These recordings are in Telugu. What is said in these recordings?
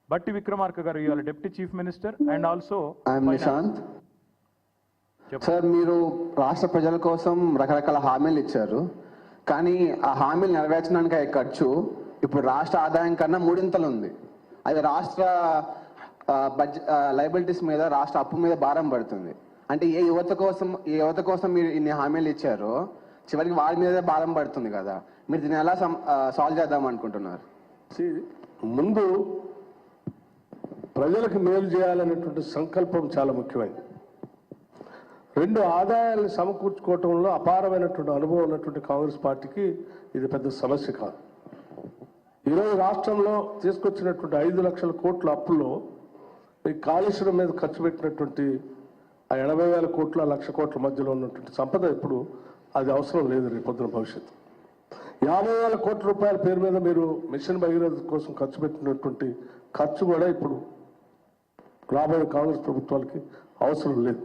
Batti Vikramarka garu, you are Deputy Chief Minister and also I am Nishant. Sir మీరు రాష్ట్ర ప్రజల కోసం రకరకాల హామీలు ఇచ్చారు, కానీ ఆ హామీలు నెరవేర్చడానికి అయ్యే ఖర్చు ఇప్పుడు రాష్ట్ర ఆదాయం కన్నా మూడింతలు ఉంది. అది రాష్ట్ర లయబిలిటీస్ మీద, రాష్ట్ర అప్పు మీద భారం పడుతుంది. అంటే ఏ యువత కోసం మీరు ఇన్ని హామీలు ఇచ్చారో చివరికి వారి మీదే భారం పడుతుంది కదా. మీరు దీన్ని ఎలా సాల్వ్ చేద్దాం అనుకుంటున్నారు? ముందు ప్రజలకు మేలు చేయాలనేటువంటి సంకల్పం చాలా ముఖ్యమైనది. రెండు ఆదాయాలను సమకూర్చుకోవటంలో అపారమైనటువంటి అనుభవం ఉన్నటువంటి కాంగ్రెస్ పార్టీకి ఇది పెద్ద సమస్య కాదు. ఈరోజు రాష్ట్రంలో తీసుకొచ్చినటువంటి 5 లక్షల కోట్ల అప్పుల్లో ఈ కాళేశ్వరం మీద ఖర్చు పెట్టినటువంటి ఆ 80,000 కోట్ల 1,00,000 కోట్ల మధ్యలో ఉన్నటువంటి సంపద ఇప్పుడు అది అవసరం లేదు. రేపు పొద్దున భవిష్యత్తు 50,000 కోట్ల రూపాయల పేరు మీద మీరు మిషన్ భగీరథ కోసం ఖర్చు పెట్టినటువంటి ఖర్చు కూడా ఇప్పుడు రాబోయే కాంగ్రెస్ ప్రభుత్వాలకి అవసరం లేదు.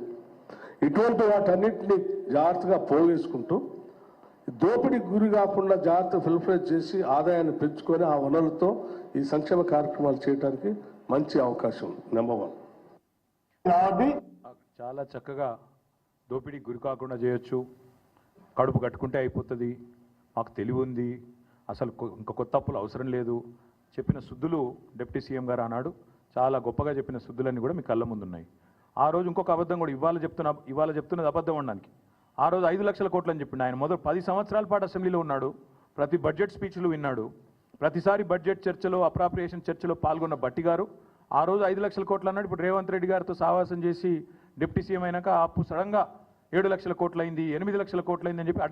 ఇటువంటి వాటన్నిటిని జాగ్రత్తగా పోగేసుకుంటూ దోపిడీకి గురి కాకుండా జాగ్రత్త ఫిల్ఫ్రేజ్ చేసి ఆదాయాన్ని పెంచుకొని ఆ వనరులతో ఈ సంక్షేమ కార్యక్రమాలు చేయడానికి మంచి అవకాశం ఉంది. నెంబర్ 1. చాలా చక్కగా దోపిడీకి గురి కాకుండా చేయొచ్చు, కడుపు కట్టుకుంటే అయిపోతుంది, మాకు తెలివి ఉంది, అసలు ఇంకా కొత్త అప్పులు అవసరం లేదు చెప్పిన సుద్దులు డిప్యూటీ సీఎం గారు అన్నాడు. చాలా గొప్పగా చెప్పిన సుద్దులన్నీ కూడా మీ కళ్ళ ముందు ఉన్నాయి. ఆ రోజు ఇంకొక అబద్ధం కూడా ఇవాళ చెప్తున్నది అబద్ధం అనడానికి. ఆ రోజు 5 లక్షల కోట్లు అని చెప్పిండు ఆయన. మొదలు 10 సంవత్సరాల పాటు అసెంబ్లీలో ఉన్నాడు, ప్రతి బడ్జెట్ స్పీచ్లు విన్నాడు, ప్రతిసారి బడ్జెట్ చర్చలో అప్రాప్రియేషన్ చర్చలో పాల్గొన్న బట్టి గారు ఆ రోజు 5 లక్షల కోట్లు అన్నాడు. ఇప్పుడు రేవంత్ రెడ్డి గారితో సావాసం చేసి డిప్యూటీ సీఎం అయినాక అప్పు సడన్గా 7 లక్షల కోట్లు అయింది, 8 లక్షల కోట్లు అయిందని చెప్పి